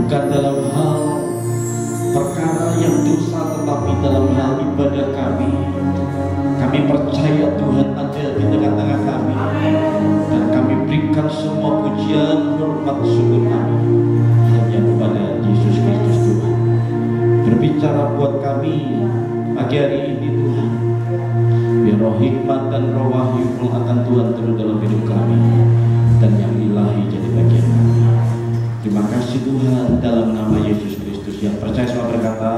bukan dalam hal perkara yang dosa, tetapi dalam hal ibadah kami. Kami percaya Tuhan ada di tengah-tengah kami, dan kami berikan semua pujian, hormat, syukur kami hanya kepada Yesus Kristus Tuhan. Berbicara buat kami pagi hari ini Tuhan, biar roh hikmat dan roh wahyu akan Tuhan turun dalam hidup kami, dan yang ilahi jadi bagian kami. Terima kasih Tuhan, dalam nama Yesus Kristus. Yang percaya semua berkata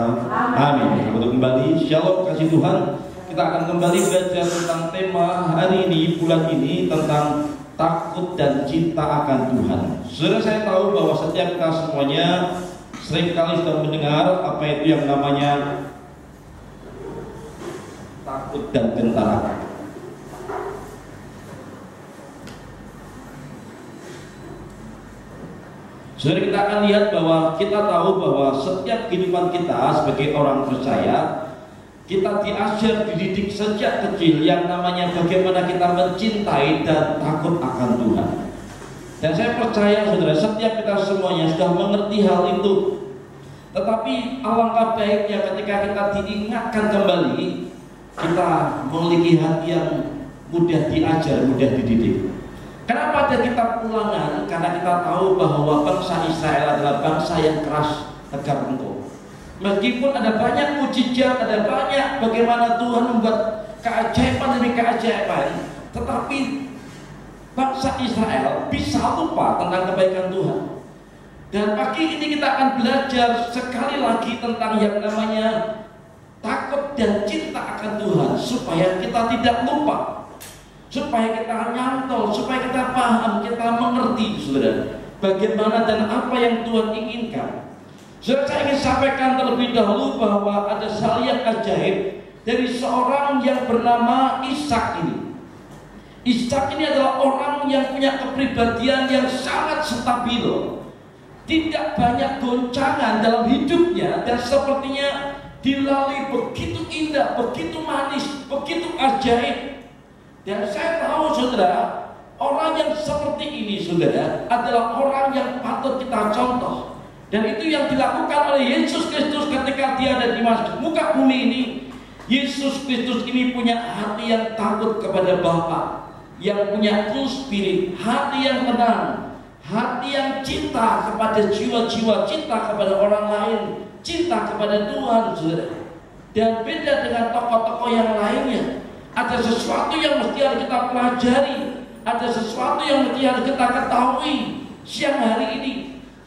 amin. Untuk kembali, shalom kasih Tuhan. Kita akan kembali belajar tentang tema hari ini, bulan ini, tentang takut dan cinta akan Tuhan. Saudara, saya tahu bahwa setiap kita semuanya seringkali sudah mendengar apa itu yang namanya takut dan gentar. Saudara, kita akan lihat bahwa kita tahu bahwa setiap kehidupan kita sebagai orang percaya, kita diajar, dididik sejak kecil yang namanya bagaimana kita mencintai dan takut akan Tuhan. Dan saya percaya saudara, setiap kita semuanya sudah mengerti hal itu. Tetapi alangkah baiknya ketika kita diingatkan kembali, kita memiliki hati yang mudah diajar, mudah dididik. Kenapa ada kitab Ulangan? Karena kita tahu bahwa bangsa Israel adalah bangsa yang keras, tegar tengkuk. Meskipun ada banyak mujizat, ada banyak bagaimana Tuhan membuat keajaiban demi keajaiban, tetapi bangsa Israel bisa lupa tentang kebaikan Tuhan. Dan pagi ini kita akan belajar sekali lagi tentang yang namanya takut dan cinta akan Tuhan, supaya kita tidak lupa, supaya kita nyantol, supaya kita paham, kita mengerti saudara, bagaimana dan apa yang Tuhan inginkan. Saya ingin sampaikan terlebih dahulu bahwa ada hal yang ajaib dari seorang yang bernama Ishak ini. Ishak ini adalah orang yang punya kepribadian yang sangat stabil, tidak banyak goncangan dalam hidupnya, dan sepertinya dilalui begitu indah, begitu manis, begitu ajaib. Dan saya tahu saudara, orang yang seperti ini saudara adalah orang yang patut kita contoh. Dan itu yang dilakukan oleh Yesus Kristus ketika dia ada di muka bumi ini. Yesus Kristus ini punya hati yang takut kepada Bapa, yang punya cool spirit, hati yang tenang, hati yang cinta kepada jiwa-jiwa, cinta kepada orang lain, cinta kepada Tuhan saudara. Dan beda dengan tokoh-tokoh yang lainnya. Ada sesuatu yang mesti harus kita pelajari, ada sesuatu yang mesti harus kita ketahui siang hari ini.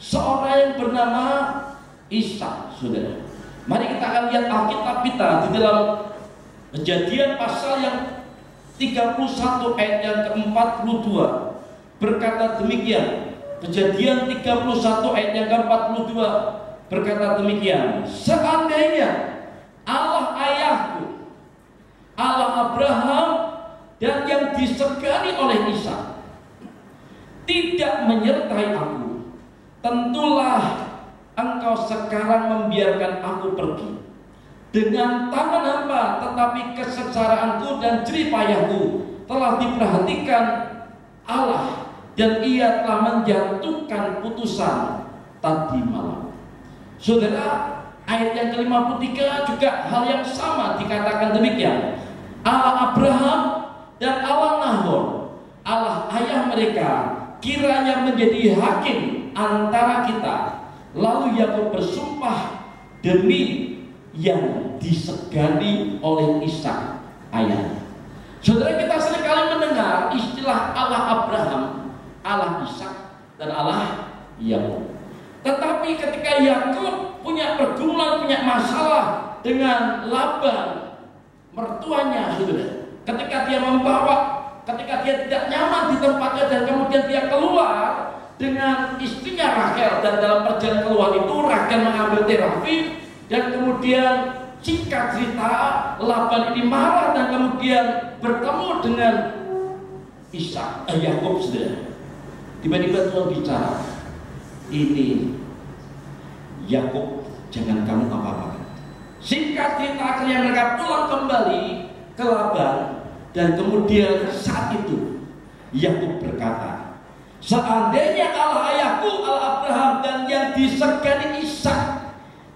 Seorang yang bernama Ishak, saudara. Mari kita akan lihat Alkitab kita di dalam Kejadian pasal yang 31 ayat yang ke-42 berkata demikian. Kejadian 31 ayat yang ke-42 berkata demikian. Seandainya Allah ayahku, Allah Abraham, dan yang disegani oleh Ishak tidak menyertai aku, tentulah engkau sekarang membiarkan aku pergi dengan tangan hampa, tetapi kesengsaraanku dan jerih payahku telah diperhatikan Allah, dan ia telah menjatuhkan putusan tadi malam. Saudara, ayat yang ke-53 juga hal yang sama dikatakan demikian. Allah Abraham dan Allah Nahor, Allah ayah mereka, kiranya menjadi hakim antara kita. Lalu Yakub bersumpah demi yang disegani oleh Ishak ayahnya. Saudara, kita seringkali mendengar istilah Allah Abraham, Allah Ishak, dan Allah Yakub. Tetapi ketika Yakub punya pergumulan, punya masalah dengan Laban, mertuanya, saudara, ketika dia ketika dia tidak nyaman di tempatnya, dan kemudian dia keluar dengan istrinya Rahel, dan dalam perjalanan keluar itu Rahel mengambil terapi, dan kemudian singkat cerita Laban ini marah dan kemudian bertemu dengan Yakub saudara. Tiba-tiba Tuhan bicara, ini Yakub, jangan kamu apa-apakan. Singkat cerita akhirnya mereka pulang kembali ke Laban, dan kemudian saat itu Yakub berkata, Seandainya Allah ayahku, Allah Abraham, dan yang disegani Ishak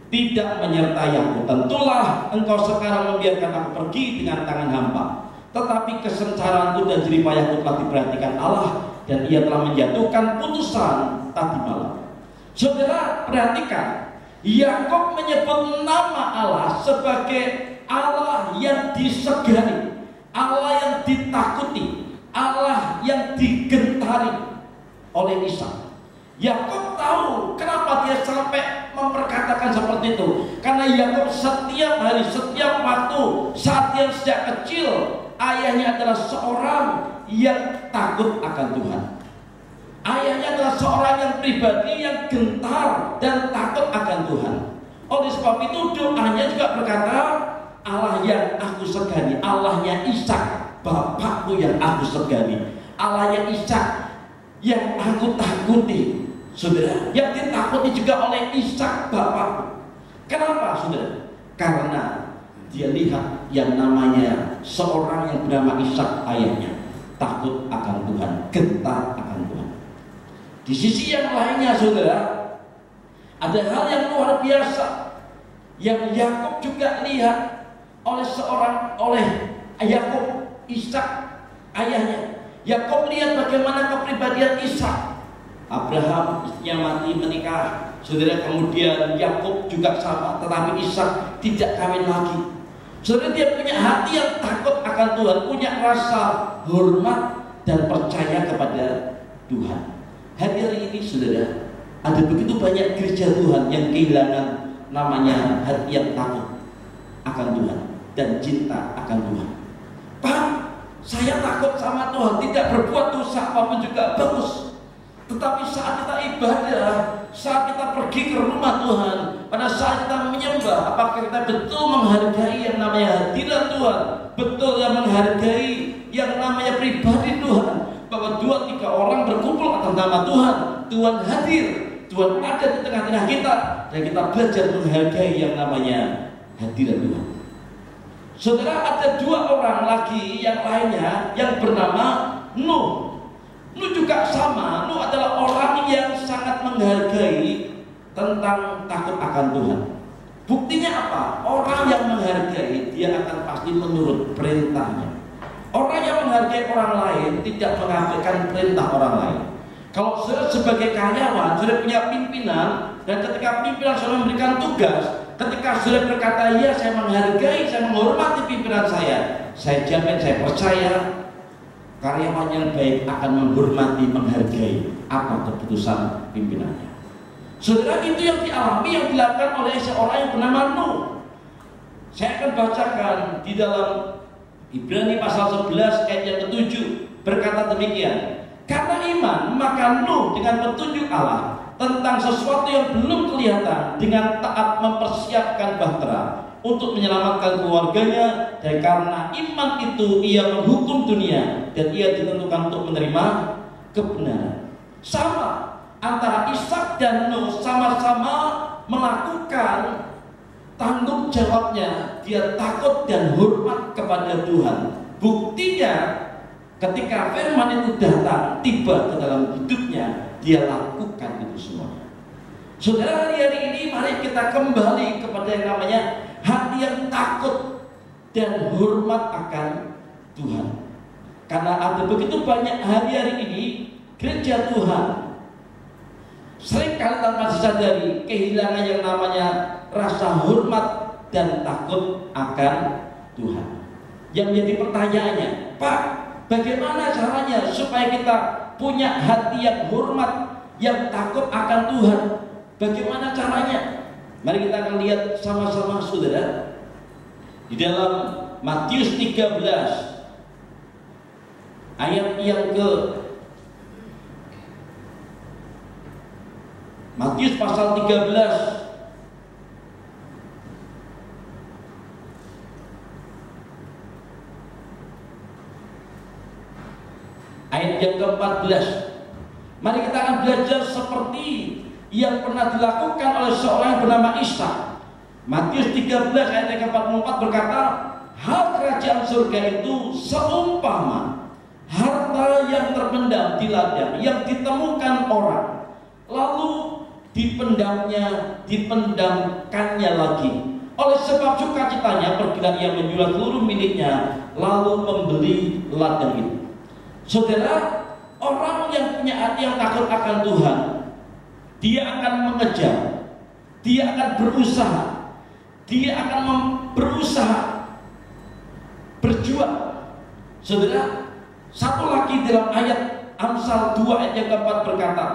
tidak menyertai aku, tentulah engkau sekarang membiarkan aku pergi dengan tangan hampa. Tetapi kesengsaraanku dan jeripayahku telah diperhatikan Allah, dan ia telah menjatuhkan putusan tadi malam. Saudara, perhatikan, Yakub menyebut nama Allah sebagai Allah yang disegani, Allah yang ditakuti, Allah yang digentari oleh Ishak. Yakub tahu kenapa dia sampai memperkatakan seperti itu, karena Yakub setiap hari, setiap waktu, saat dia sejak kecil, ayahnya adalah seorang yang takut akan Tuhan. Ayahnya adalah seorang yang pribadi yang gentar dan takut akan Tuhan. Oleh sebab itu doanya juga berkata, Allah yang aku segani, Allahnya Ishak, bapakku yang aku segani, Allahnya Ishak yang aku takuti. Saudara, yang ditakuti juga oleh Ishak bapakku. Kenapa, saudara? Karena dia lihat yang namanya seorang yang bernama Ishak ayahnya takut akan Tuhan, gentar akan Tuhan. Di sisi yang lainnya, saudara, ada hal yang luar biasa yang Yakub juga lihat oleh Yakub, Ishak ayahnya. Yakub lihat bagaimana kepribadian Ishak. Abraham istrinya mati menikah, saudara, kemudian Yakub juga sama, tetapi Ishak tidak kawin lagi. Saudara, dia punya hati yang takut akan Tuhan, punya rasa hormat dan percaya kepada Tuhan. Hari ini, saudara, ada begitu banyak gereja Tuhan yang kehilangan namanya hati yang takut akan Tuhan dan cinta akan Tuhan. Pak, saya takut sama Tuhan, tidak berbuat dosa apapun juga bagus. Tetapi saat kita ibadah, saat kita pergi ke rumah Tuhan, pada saat kita menyembah, apakah kita betul menghargai yang namanya hadirat Tuhan, betul yang menghargai yang namanya pribadi Tuhan, bahwa 2-3 orang berkumpul atas nama Tuhan, Tuhan hadir, Tuhan ada di tengah-tengah kita, dan kita belajar menghargai yang namanya hadirat Tuhan. Saudara, ada 2 orang lagi yang lainnya yang bernama Nuh. Nuh juga sama. Nuh adalah orang yang sangat menghargai tentang takut akan Tuhan. Buktinya apa? Orang yang menghargai, dia akan pasti menurut perintahnya. Orang yang menghargai orang lain tidak mengabaikan perintah orang lain. Kalau saudara sebagai karyawan, saudara punya pimpinan, dan ketika pimpinan saudara memberikan tugas, ketika saudara berkata, ya saya menghargai, saya menghormati pimpinan saya jamin, saya percaya karyawan yang baik akan menghormati, menghargai apa keputusan pimpinannya. Saudara, itu yang dialami, yang dilakukan oleh seorang yang bernama Nuh. Saya akan bacakan di dalam Ibrani pasal 11 ayat yang ke-7, berkata demikian. Karena iman, maka Nuh dengan petunjuk Allah tentang sesuatu yang belum kelihatan, dengan taat mempersiapkan bahtera untuk menyelamatkan keluarganya, dan karena iman itu ia menghukum dunia, dan ia ditentukan untuk menerima kebenaran. Sama antara Ishak dan Nuh, sama-sama melakukan tanggung jawabnya. Dia takut dan hormat kepada Tuhan. Buktinya ketika firman itu datang tiba ke dalam hidupnya, dia lakukan itu semuanya. Saudara, hari ini mari kita kembali kepada yang namanya hati yang takut dan hormat akan Tuhan. Karena ada begitu banyak hari-hari ini gereja Tuhan seringkali tanpa disadari kehilangan yang namanya rasa hormat dan takut akan Tuhan. Yang menjadi pertanyaannya, Pak, bagaimana caranya supaya kita punya hati yang hormat, yang takut akan Tuhan? Bagaimana caranya? Mari kita akan lihat sama-sama, saudara, di dalam Matius 13 ayat yang ke Matius pasal 13 ayat yang ke-14. Mari kita akan belajar seperti yang pernah dilakukan oleh seorang yang bernama Ishak. Matius 13 ayat yang ke-44 berkata, hal kerajaan surga itu seumpama harta yang terpendam di ladang, yang ditemukan orang, lalu dipendamkannya lagi. Oleh sebab sukacitanya pergilah ia menjual seluruh miliknya, lalu membeli ladang itu. Saudara, orang yang punya hati yang takut akan Tuhan, dia akan mengejar, dia akan berusaha, dia akan berusaha berjuang. Saudara, satu lagi dalam ayat Amsal 2 ayat yang keempat berkata,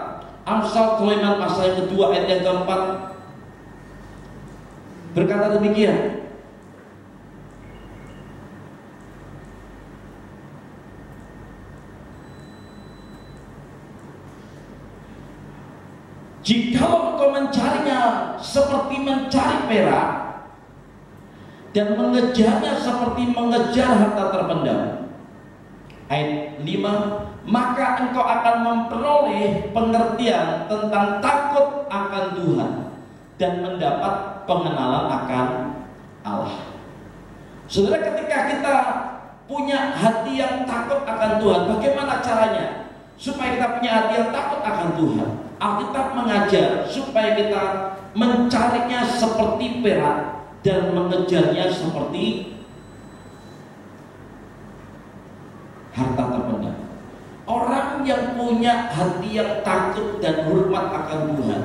Amsal Sulaiman pasal yang kedua ayat yang keempat berkata demikian, jikalau engkau mencarinya seperti mencari perak dan mengejarnya seperti mengejar harta terpendam. Ayat 5, maka engkau akan memperoleh pengertian tentang takut akan Tuhan dan mendapat pengenalan akan Allah. Saudara, ketika kita punya hati yang takut akan Tuhan, bagaimana caranya supaya kita punya hati yang takut akan Tuhan? Alkitab mengajar supaya kita mencarinya seperti perak dan mengejarnya seperti harta terpendam. Orang yang punya hati yang takut dan hormat akan Tuhan,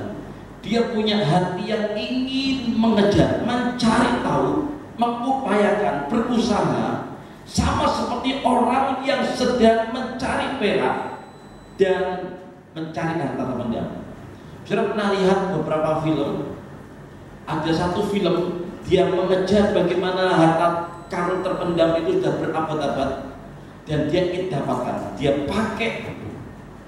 dia punya hati yang ingin mengejar, mencari tahu, mengupayakan, berusaha, sama seperti orang yang sedang mencari perak dan mencari harta terpendam. Saudara pernah lihat beberapa film? Ada satu film dia mengejar bagaimana harta karun terpendam itu sudah berabad-abad dan dia ingin dapatkan. Dia pakai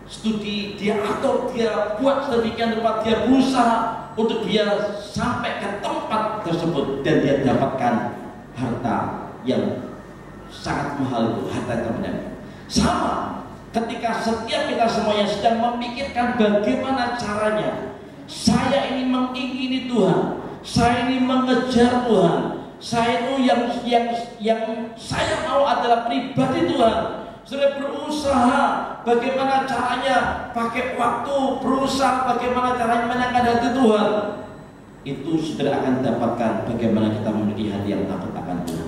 studi, dia atur, dia buat sedemikian rupa, dia berusaha untuk dia sampai ke tempat tersebut dan dia dapatkan harta yang sangat mahal itu, harta terpendam. Sama ketika setiap kita semuanya sedang memikirkan bagaimana caranya saya ini mengingini Tuhan, saya ini mengejar Tuhan, saya itu yang saya mau adalah pribadi Tuhan. Sudah berusaha bagaimana caranya pakai waktu, berusaha bagaimana caranya menyenangkan hati Tuhan. Itu saudara akan dapatkan bagaimana kita memiliki hati yang takut akan Tuhan.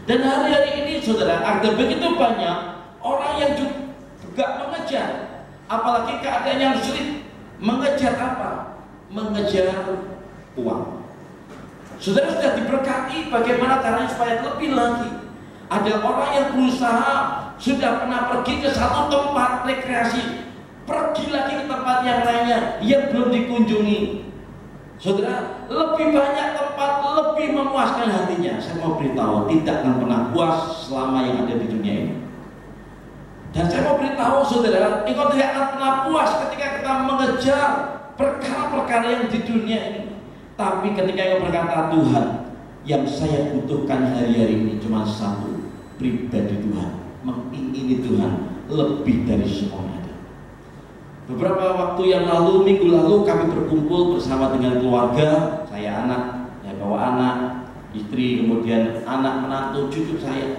Dan hari-hari ini saudara, ada begitu banyak orang yang juga mengejar, apalagi keadaan yang sulit. Mengejar apa? Mengejar uang. Saudara sudah diberkati, bagaimana caranya supaya lebih lagi. Ada orang yang berusaha, sudah pernah pergi ke satu tempat rekreasi, pergi lagi ke tempat yang lainnya yang belum dikunjungi. Saudara, lebih banyak tempat, lebih memuaskan hatinya. Saya mau beritahu, tidak akan pernah puas selama yang ada di dunia ini. Dan saya mau beritahu saudara, engkau tidak akan pernah puas ketika kita mengejar perkara-perkara yang di dunia ini. Tapi ketika engkau berkata, Tuhan, yang saya butuhkan hari-hari ini cuma satu, pribadi Tuhan, mengingini Tuhan lebih dari semuanya. Beberapa waktu yang lalu, minggu lalu kami berkumpul bersama dengan keluarga, saya anak, saya bawa anak, istri, kemudian anak menantu, cucu saya.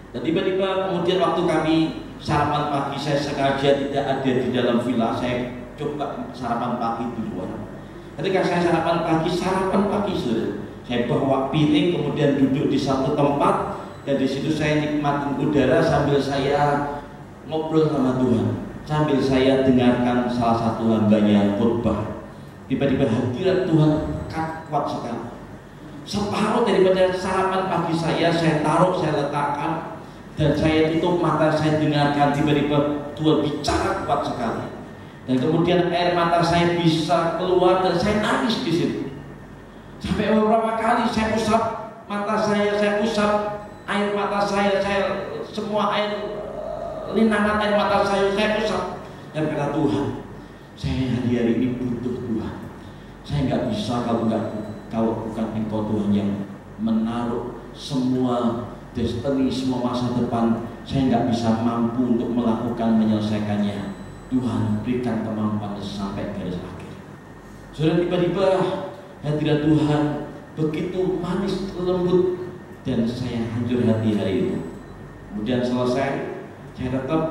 Dan tiba-tiba kemudian waktu kami sarapan pagi, saya sengaja tidak ada di dalam villa, saya coba sarapan pagi di luar. Ketika saya sarapan pagi saudara, saya bawa piring kemudian duduk di satu tempat dan di situ saya nikmatin udara sambil saya ngobrol sama Tuhan, sambil saya dengarkan salah satu hambanya khotbah. Tiba-tiba hadirat Tuhan kuat sekali. Separuh daripada sarapan pagi saya taruh, saya letakkan dan saya tutup mata, saya dengarkan. Tiba-tiba Tuhan bicara kuat sekali. Dan kemudian air mata saya bisa keluar dan saya nangis di situ. Sampai beberapa kali saya usap mata saya usap air mata saya semua air linangan air mata saya usap. Dan kata Tuhan, saya hari-hari ini butuh Tuhan. Saya nggak bisa kalau bukan Engkau Tuhan yang menaruh semua destiny, semua masa depan. Saya nggak bisa mampu untuk melakukan menyelesaikannya. Tuhan berikan kemampuan sampai garis akhir. Sudah tiba-tiba hadirat Tuhan begitu manis, lembut, dan saya hancur hati hari itu. Kemudian selesai, Saya tetap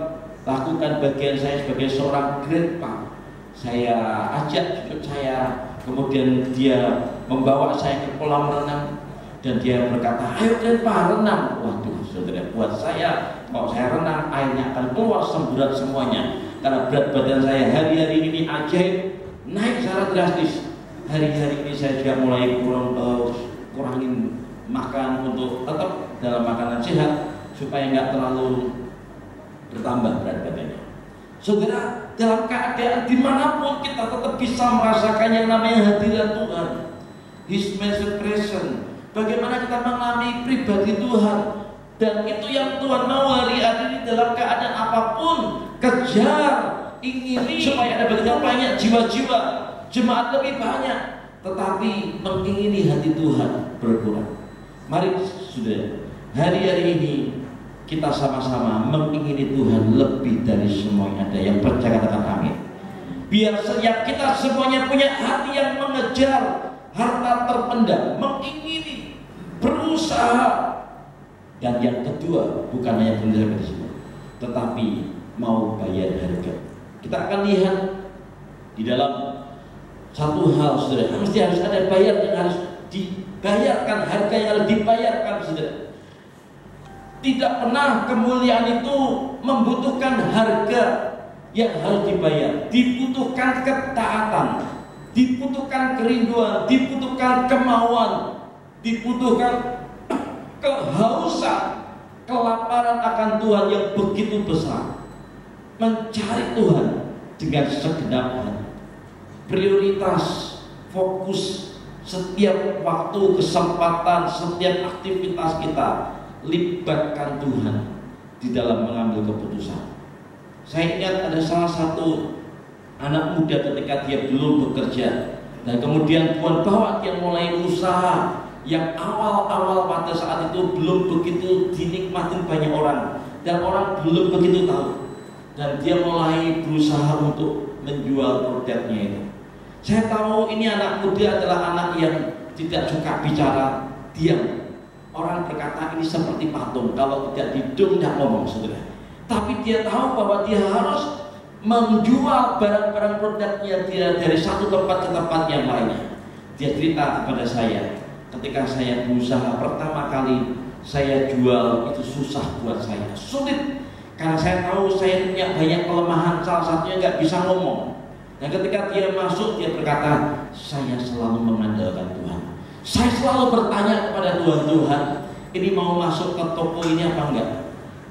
lakukan bagian saya sebagai seorang grandpa. Saya ajak cucu saya, kemudian dia membawa saya ke kolam renang dan dia berkata, ayo grandpa renang. Waduh saudara, buat saya kalau saya renang airnya akan keluar semburat semuanya, karena berat badan saya hari-hari ini ajaib naik secara drastis. Hari-hari ini saya juga mulai kurangin makan untuk tetap dalam makanan sehat supaya nggak terlalu bertambah berat badannya. Saudara, dalam keadaan dimanapun kita tetap bisa merasakan yang namanya hadirat Tuhan, His Message Presence. Bagaimana kita mengalami pribadi Tuhan, dan itu yang Tuhan mau hari ini dalam keadaan apapun. Kejar, ingini supaya ada begitu banyak jiwa-jiwa, jemaat lebih banyak, tetapi mengingini hati Tuhan berkurang. Mari saudara, hari-hari ini kita sama-sama mengingini Tuhan lebih dari semua yang ada. Yang percaya katakan amin. Biar setiap kita semuanya punya hati yang mengejar harta terpendam, mengingini, berusaha. Dan yang kedua, bukan hanya berusaha di sini, tetapi mau bayar harga. Kita akan lihat di dalam satu hal, saudara, mesti harus ada bayar yang harus dibayarkan, harga yang harus dibayarkan, saudara. Tidak pernah kemuliaan itu membutuhkan harga yang harus dibayar. Dibutuhkan ketaatan, dibutuhkan kerinduan, dibutuhkan kemauan, dibutuhkan kehausan, kelaparan akan Tuhan yang begitu besar. Mencari Tuhan dengan segenap hati. Prioritas, fokus setiap waktu, kesempatan, setiap aktivitas kita, libatkan Tuhan di dalam mengambil keputusan. Saya ingat ada salah satu anak muda ketika dia belum bekerja, dan kemudian Tuhan bawa dia mulai usaha yang awal-awal pada saat itu belum begitu dinikmatin banyak orang, dan orang belum begitu tahu, dan dia mulai berusaha untuk menjual produknya itu. Saya tahu ini anak muda adalah anak yang tidak suka bicara, diam. Orang berkata ini seperti patung, kalau tidak didung tidak ngomong, saudara. Tapi dia tahu bahwa dia harus menjual barang-barang produknya dia dari satu tempat ke tempat yang lainnya. Dia cerita kepada saya, ketika saya berusaha pertama kali saya jual itu susah buat saya, sulit, karena saya tahu saya punya banyak kelemahan, salah satunya nggak bisa ngomong. Dan ketika dia masuk, dia berkata, saya selalu mengandalkan Tuhan. Saya selalu bertanya kepada Tuhan, Tuhan, ini mau masuk ke toko ini apa enggak?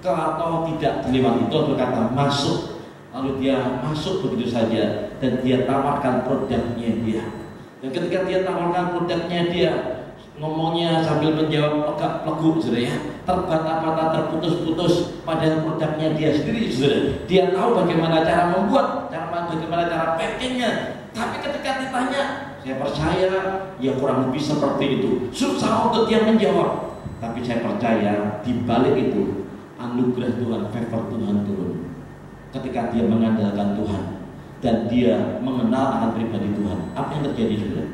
Kalau tidak dilewati, Tuhan berkata, masuk. Lalu dia masuk begitu saja, dan dia tawarkan produknya dia. Dan ketika dia tawarkan produknya dia, ngomongnya sambil menjawab agak pleguk, saudara ya, terbata-bata, terputus-putus, padahal produknya dia sendiri, saudara. Dia tahu bagaimana cara membuat, bagaimana cara packingnya. Tapi ketika ditanya, saya percaya ya kurang lebih seperti itu. Susah untuk dia menjawab. Tapi saya percaya di balik itu anugerah Tuhan, favor Tuhan turun. Ketika dia mengandalkan Tuhan dan dia mengenal akan pribadi Tuhan, apa yang terjadi, saudara?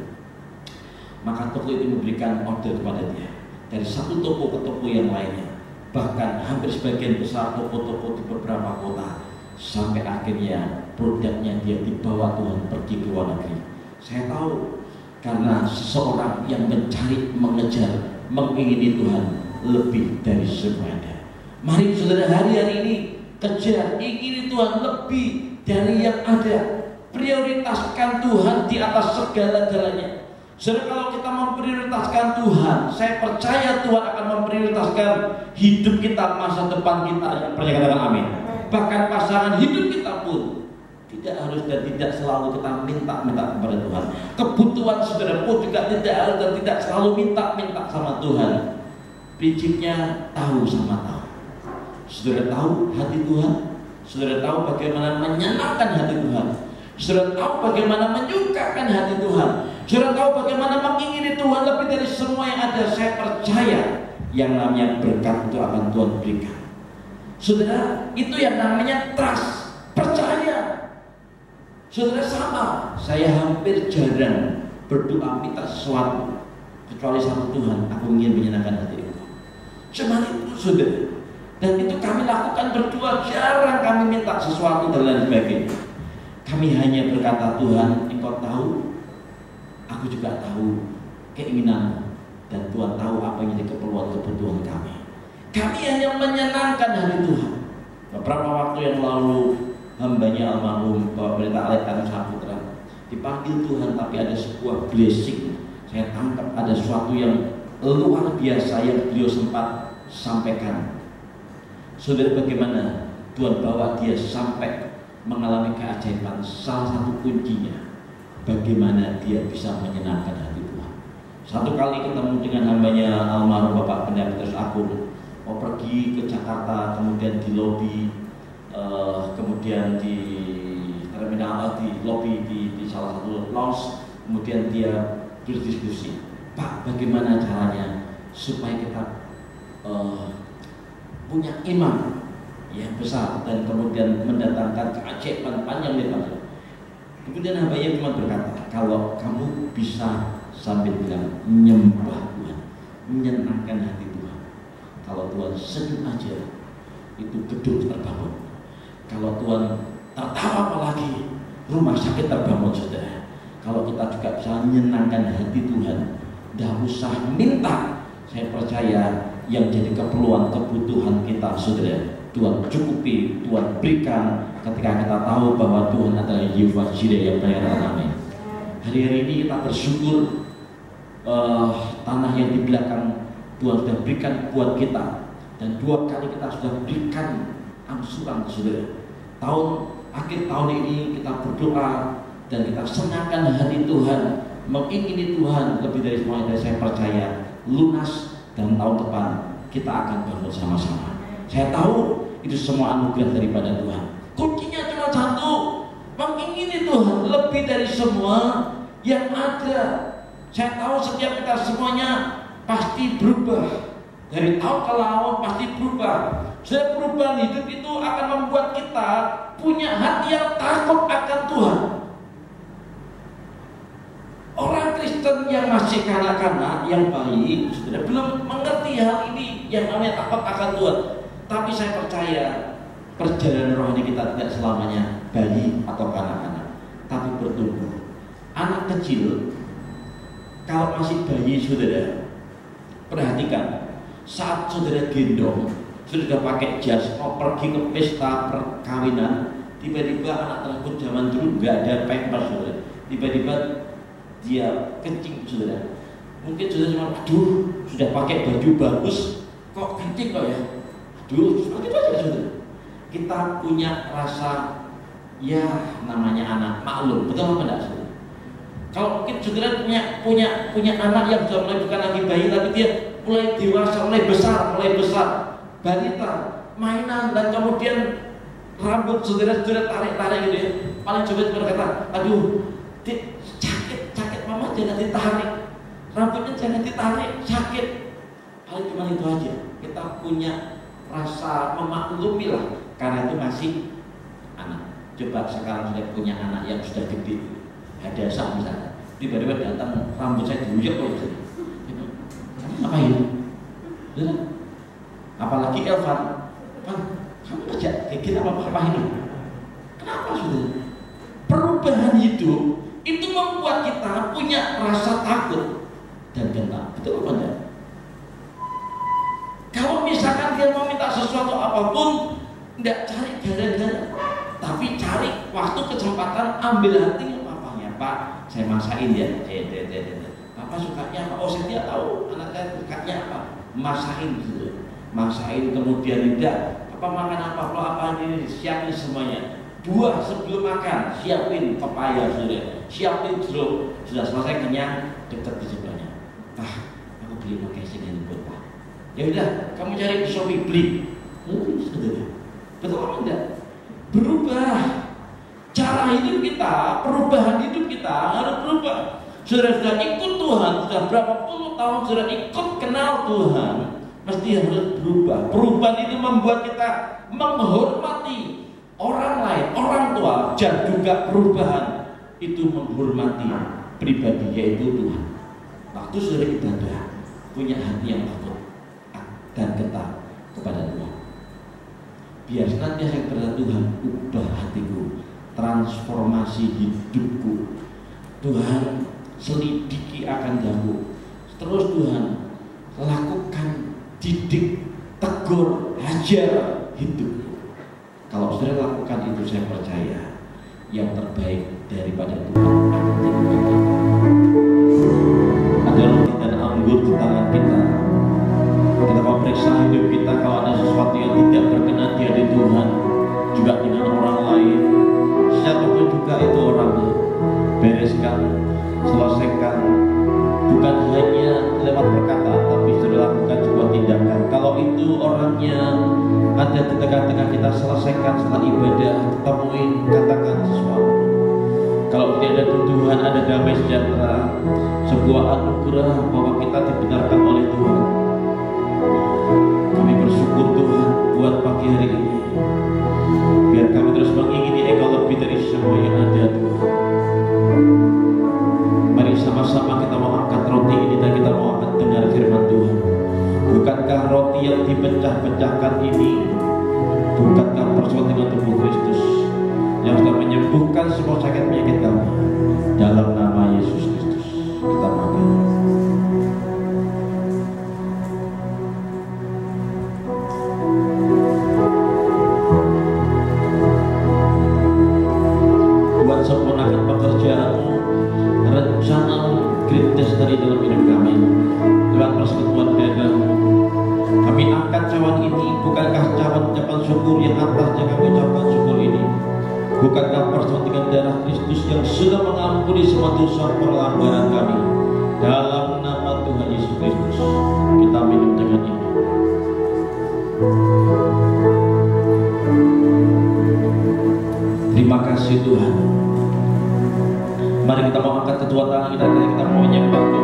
Maka toko itu memberikan order kepada dia dari satu toko ke toko yang lainnya. Bahkan hampir sebagian besar toko-toko di beberapa kota, sampai akhirnya produknya dia dibawa Tuhan pergi ke luar negeri. Saya tahu karena seseorang yang mencari, mengejar, mengingini Tuhan lebih dari semuanya. Mari saudara, hari-hari ini kejar, ingini Tuhan lebih dari yang ada. Prioritaskan Tuhan di atas segala-galanya. Saudara, kalau kita memprioritaskan Tuhan, saya percaya Tuhan akan memprioritaskan hidup kita, masa depan kita. Yang percaya katakan amin. Bahkan pasangan hidup kita pun tidak harus dan tidak selalu kita minta-minta kepada Tuhan. Kebutuhan saudara pun juga tidak harus dan tidak selalu minta-minta sama Tuhan. Prinsipnya tahu sama tahu. Saudara tahu hati Tuhan, saudara tahu bagaimana menyenangkan hati Tuhan, saudara tahu bagaimana menyukakan hati Tuhan, saudara tahu bagaimana mengingini Tuhan lebih dari semua yang ada. Saya percaya yang namanya berkat itu akan Tuhan berikan. Saudara, itu yang namanya trust, percaya. Saudara, sama, saya hampir jarang berdoa minta sesuatu kecuali sama Tuhan, aku ingin menyenangkan hati Engkau. Cuma itu, saudara. Dan itu kami lakukan berdua, jarang kami minta sesuatu dan lain sebagainya. Kami hanya berkata, Tuhan, Engkau tahu, aku juga tahu keinginanmu, dan Tuhan tahu apa yang jadi keperluan-kebutuhan kami. Kami hanya menyenangkan hati Tuhan. Beberapa waktu yang lalu, hambanya almarhum Bapak Pendeta Alex Saputra dipanggil Tuhan, tapi ada sebuah blessing. Saya tangkap ada sesuatu yang luar biasa yang beliau sempat sampaikan. Saudara, bagaimana Tuhan bawa dia sampai mengalami keajaiban. Salah satu kuncinya, bagaimana dia bisa menyenangkan hati Tuhan. Satu kali ketemu dengan hambanya almarhum Bapak Pendeta Petrus Agung, mau pergi ke Jakarta, kemudian di lobi, kemudian di terminal, di lobi di salah satu lounge, kemudian dia berdiskusi, Pak, bagaimana caranya supaya kita punya iman yang besar dan kemudian mendatangkan keajaiban panjang lebar. Kemudian hambanya cuma berkata, kalau kamu bisa sambil bilang menyembah Tuhan, menyenangkan hati Tuhan, kalau Tuhan senyum aja itu gedung terbangun. Kalau Tuhan tertawa apalagi rumah sakit terbangun, saudara. Kalau kita juga bisa menyenangkan hati Tuhan, tidak usah minta. Saya percaya yang jadi keperluan kebutuhan kita, saudara, Tuhan cukupi, Tuhan berikan ketika kita tahu bahwa Tuhan adalah Yehovah Jireh yang melayani kami. Hari-hari ini kita bersyukur tanah yang di belakang Tuhan sudah berikan buat kita, dan 2 kali kita sudah berikan angsuran, saudara. Akhir tahun ini kita berdoa dan kita senangkan hati Tuhan, mengingini Tuhan lebih dari semuanya. Saya percaya lunas, dan tahun depan kita akan bangun sama-sama. Saya tahu itu semua anugerah daripada Tuhan. Kuncinya cuma satu, mengingini Tuhan lebih dari semua yang ada. Saya tahu setiap kita semuanya pasti berubah. Dari tahun ke tahun pasti berubah. Perubahan hidup itu akan membuat kita punya hati yang takut akan Tuhan. Orang Kristen yang masih kanak-kanak, yang baik, sudah belum mengerti hal ini yang namanya takut akan Tuhan. Tapi saya percaya perjalanan rohani kita tidak selamanya bayi atau kanak-kanak, tapi bertumbuh. Anak kecil kalau masih bayi, saudara, perhatikan, saat saudara gendong, sudah pakai jas, mau pergi ke pesta perkawinan, tiba-tiba anak tersebut zaman dulu nggak ada pampers, saudara. Tiba-tiba dia kencing, saudara. Mungkin saudara cuma, aduh, sudah pakai baju bagus, kok kencing kok ya? Aduh, seperti itu aja, saudara. Kita punya rasa, ya namanya anak, maklum, betul apa enggak, saudara? Kalau mungkin saudara punya anak yang sudah mulai bukan lagi bayi, tapi dia mulai dewasa, mulai besar, balita, mainan, dan kemudian rambut saudara tarik-tarik gitu ya. Paling coba berkata, aduh, sakit mama, jangan ditarik, rambutnya jangan ditarik, sakit. Paling cuma itu aja. Kita punya rasa memaklumi lah, karena itu masih anak. Coba sekarang sudah punya anak yang sudah gede, ada saat misalnya tiba-tiba datang, rambut saya diujak kok, ngapain? Apalagi Elvan, kamu kerja kayak gini apa ini? Kenapa sudah? Perubahan hidup itu membuat kita punya rasa takut dan gentar. Betul apa enggak? Kalau misalkan dia mau minta sesuatu apapun, tidak cari gara-gara, tapi cari waktu kesempatan, ambil hati papanya. Pak, saya masakin ya. Papa sukanya apa? Oh, saya tidak tahu anak saya sukanya apa. Masakin gitu. Masakin kemudian tidak. Papa makan apa? Kalau apa ini siapin semuanya. Buah sebelum makan, siapin pepaya sudah. Siapin jeruk. Sudah selesai kenyang, dekat di sebelahnya. Pak, aku beli magazine ini buat Pak. Ya udah, kamu cari di Shopee, beli. Sudah. Betul apa enggak? Berubah. Cara hidup kita, perubahan hidup kita harus berubah. Sudah ikut Tuhan, sudah berapa puluh tahun sudah ikut kenal Tuhan, mesti harus berubah. Perubahan itu membuat kita menghormati orang lain, orang tua, dan juga perubahan itu menghormati pribadi, yaitu Tuhan. Waktu sudah ibadah, punya hati yang takut dan getar kepada Tuhan. biar senantiasa berkata, Tuhan ubah hatiku, transformasi hidupku. Tuhan selidiki akan daku. Terus Tuhan lakukan, didik, tegur, hajar hidupku. Kalau saudara lakukan itu, saya percaya yang terbaik daripada Tuhan. Ada roti dan anggur di tangan kita. Kita mau periksa hidup kita, kalau ada sesuatu yang tidak berkenan di hati Tuhan, juga dengan orang lain, siapapun juga itu orangnya, bereskan, selesaikan, bukan hanya lewat perkataan, tapi sudah lakukan sebuah tindakan. Kalau itu orangnya ada di tengah-tengah kita, selesaikan setelah ibadah, temuin, katakan sesuatu. Kalau tidak ada tuduhan, ada damai sejahtera, sebuah anugerah bahwa kita dibenarkan oleh Tuhan. Kami bersyukur Tuhan buat pagi hari ini. Biar kami terus mengingini Engkau lebih dari semua yang ada, Tuhan. Mari sama-sama kita mau angkat roti ini dan kita mau angkat dengar firman Tuhan. Bukankah roti yang dipecah-pecahkan ini, bukankah persoalan dengan tubuh Kristus yang sudah menyembuhkan semua sakit penyakit kami? Dalam nama Yesus Kristus kita makan. Tuhan sempurnakan pekerjaanmu, rencanamu, great destiny dalam hidup kami. Tuhan persekutuan keadaanmu. Kami angkat cawan ini, bukankah cawan ucapan syukur yang atasnya kami ucapkan syukur ini? Bukankah persoalan darah Kristus yang sudah mengampuni semua dosa pelanggaran kami? Dalam nama Tuhan Yesus Kristus kita minum dengan ini. Terima kasih Tuhan. Mari kita mau angkat kedua tangan kita mau menyembah Tuhan.